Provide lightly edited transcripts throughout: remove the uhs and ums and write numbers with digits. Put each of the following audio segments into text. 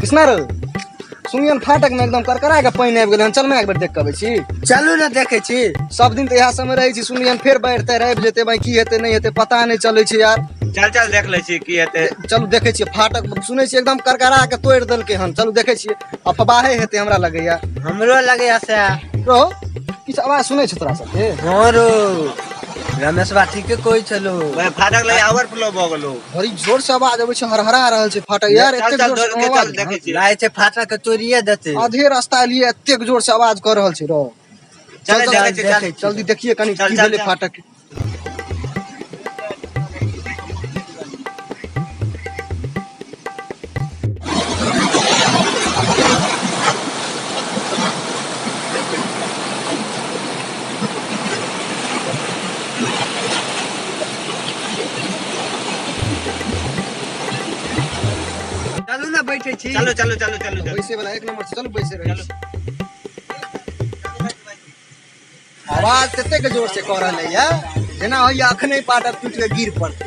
कृष्णा रो सुनियन फाटक में एकदम करकरा के पानी आबि गेलै। चल मैं एक बेर देख के अबै छी। चलू ना देखे छी। सब दिन तो यह समय रहे छी सुनियन फेर बैठते आबि जेते भाई की हेते नहीं हेते पता नहीं चले छै यार। चल चल देख ले छी की हेते। चलू देखे छियै फाटक सुनै छी एकदम करकरा के तोड़ देलकै हन। चलू देखे छियै अफवाहे हेते हमरा लगैया। हमरो लगैया से रो किछ आवाज सुनै छ तोरा सबके? हां रो रमेश बा ठीके कोई चलो भाई फाटक ले ओवरफ्लो भ गेलो। बड़ी जोर से आवाज आबै छै हरहरा रहल छै फाटक यार। चल एते चल जोर से दौड़ के आवाज चल देखे छी। लागे छै फाटक के तोड़िए देते। आधे रास्ता लिए एते जोर से आवाज कर रहल छै रो। चल देखे छी चल जल्दी देखिए कनी चल, की चल, भेलै चल। फाटक। चलू ना बैठे छी। चलो चलो चलो चलो चलो। बैसे वाला एक नंबर से चलो बैसे रही। आवाज तते के जोर से कर रहले या जेना होइया अखने फाटक टूट के गिर पड़ते।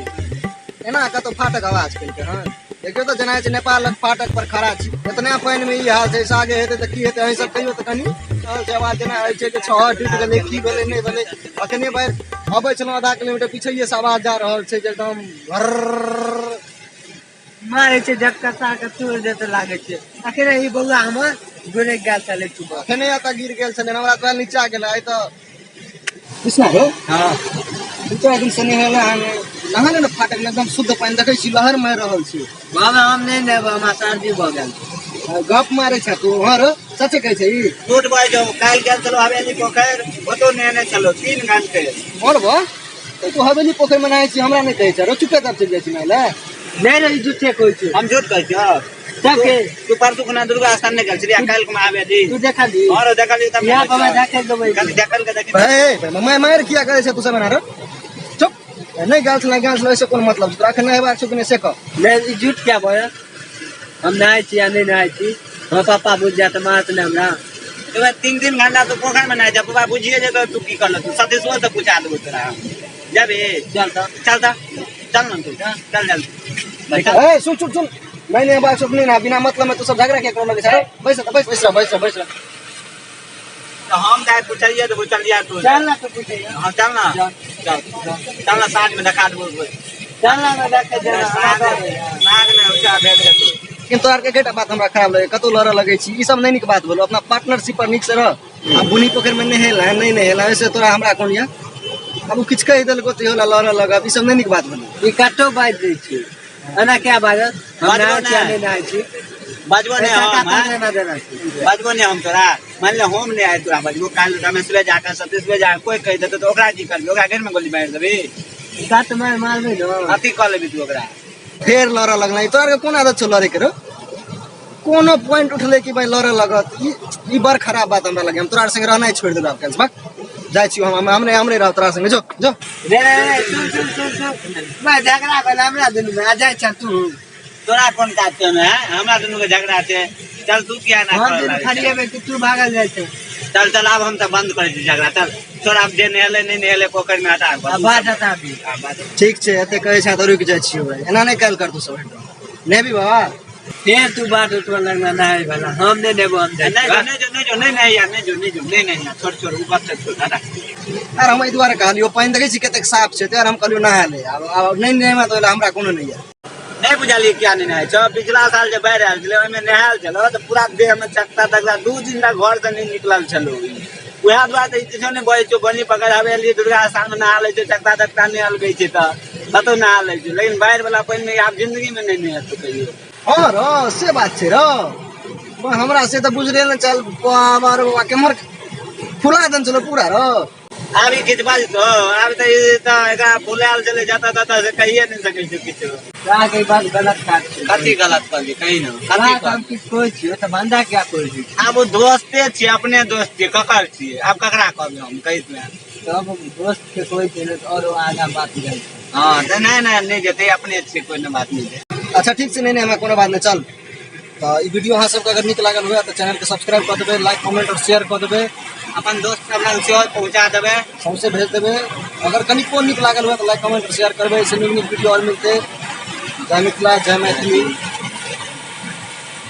एना कतो फाटक आवाज केलके हन। देखियो तो जेना छै नेपाल फाटक पर खड़ा छी। इतना पानी में ई हाल छै आगे हेते त की हेते अहीं सब कहियो त कनी आवाज जेना होइ छै कि छह टूट गेलै की भेलै नहीं भेलै। अखने बार अबै छलो आधा किलोमीटर पीछे से आवाज जा रहल छै जे एकदम भर मारे छै झटका के तोड़ देते लागे छै। अखने ई बौआ हमर गिर गेल चले तू। अखने एत गिर गेल छलै हमरा तो नीचा गेलै आइ त कृष्णा रो। हां नीचा दिन से नहेला नहाले न फाटक में एकदम शुद्ध पानी देखै छी लहर मार रहल छै। बाबा हम नहीं लेब हमरा सर्दी भ गेल। गप मारे छ तू हर सच कहै छै ई। टूट भाई जो काल गेल चलो हवेली पोखर ओतो नेने चलो 3 घंटे। बोलबो तू हवेली पोखर में नहाय छी हमरा नहीं कहै छ रो चुपे तब चल जाइ छी नहाय ले। नहीं रे झूठे कोई छै। हम झूठ कहै छी। तब के तू परसु खना दुर्गा स्थान ने गेल छी काल को आवे दी। तू देखा दी और देखा ली तब यहां बाबा देखे देबै। कल देखल के देखी। ए मैं मार किया करे छ तू सब ना रो चुप नहीं गाल छ ऐसे कोन मतलब तोरा के नहीं हेबाक छ कि नहीं से कह। नहीं झूठ क्या बोल हम नहाय छी या नहीं नहाय छी। हम पापा बुझ जात मारत ने हमरा। तो 3 घंटा तो पोखर में नहीं जा पापा बुझिए जे तू की करल तू सतीशवा से पूछा देबो तोरा। जाबे चल त चल न तू चल जल्दी। ए सुन नहीं नहीं बात नहीं ना बिना मतलब में तू सब झगड़ा क्या कर लगे छ बैस। तो हम जाए पूछलिए तो चलिए तू चल ना तो पूछे हां चल ना साथ में दिखा देबो। चल ना मैं देखे जरा नाग में उठा भेज दे तू। लेकिन तोहर के केटा बात हमरा खराब लगे कतो लड़ लगे छी ई सब नहीं निक बात बोलो। अपना पार्टनरशिप पर निक से रह। आ बुनी पोखर में नहेला नहीं नहेला वैसे तोरा हमरा कोन या अब किछ कह देलको तो होला लड़ लगा ई सब नहीं निक बात बोलो। ई कटो बाज दे छी एना क्या बाजत हम नहाय छी या नहीं नहाय छी। बजबो ने हम ना देना छी। बजबो ने हम तोरा मान ले हम नहीं आए तोरा बजबो काल रमेश ले जाकर सतीश ले जा कोई कह देते तो ओकरा की करबी ओकरा घर में गोली मार देबी। काट मार मारबे न अति कर लेबी तू ओकरा। फेर लड़ लगना तोहर के कोन आदत छ लड़े के रो कोनो पॉइंट उठले कि भाई लड़ लगत ई बड़ खराब बात हमरा लगे। हम तोरा संग रहना छोड़ देबे अब बक जाय छी हमरे रह तोरा संग जो रे सुन मैं झगड़ा कर हमरा दुनु में आ जाय छ तू। तोरा कौन काज छै में हमरा दुनू के झगड़ा छै। चल तू किया ना हम कर खड़िए कि तू भागल जाय छ। चल अब हम त बंद कर दी झगड़ा। चल छोड़ अब जे नहेले नहीं नहेले पोखर में हटा अब बात हटा दी। ठीक छै एते कहै छ त रुक जाय छी भाई एना नहीं काल कर तू सब नहीं भी बाबा फिर तू बात उठवा लगना नहाय वाला हम नहीं देबो हम जाय नहीं छोड़ ऊपर से छोड़ हटा। यार हम ई दुआरे कहलियो पानी देखै छी कतेक साफ छै यार हम कहलियो नहा ले अब नहीं नहेमा तो हमरा कोनो नहीं है। नहीं बुझलिए क्या नहीं नहाय छ। पिछला साल जे बाढ़ आयल छलै ओइमे नहायल छलो त पूरा देह में चक्का तकला 2 दिन तक घर से नहीं निकलल छलो। वह दुआरे त इछो ने बय छो बनी पकड़ हवेली दुर्गा स्थान में नहा ले छै चक्का तक्का नहीं अलगै छै त कतो नहा ले छै। लेकिन बाढ़ वाला पानी में आप जिंदगी में नहीं नहा तो कहियो। हां रो से बात छै रो हमरा से त बुझरे न चल हमर केमर फुला दन चलो पूरा रो अभी खिचबा तो अब तो एकरा फुलाल चले जाता से कहिए नहीं सकै छै किछो। का के बात गलत काट छै। कथी गलत कर दी कहीं ना कथी हम किछ कोइ छी त बंदा क्या कोइ छी। अब दोस्ते छी अपने दोस्त छी ककर छी अब ककरा कहबे हम कहि दे। तब दोस्त के कोई चले और आगा बात जाय। हां त नहीं जेते अपने छी कोई न बात नहीं है। अच्छा ठीक से नहीं हमरा कोनो बात नहीं चल तो ई वीडियो अहाँ सबके अगर निक लागल हुए तो चैनल के सब्सक्राइब कर देबे लाइक कमेंट और शेयर कर देबे अपन दोस्त सब लग से पहुंचा देबे सबसे भेज देबे। अगर कनिको निक लागल हुए तो लाइक कमेंट और शेयर करबे। ऐसे नीक वीडियो और मिलते जय मिथिला जय मैथिली।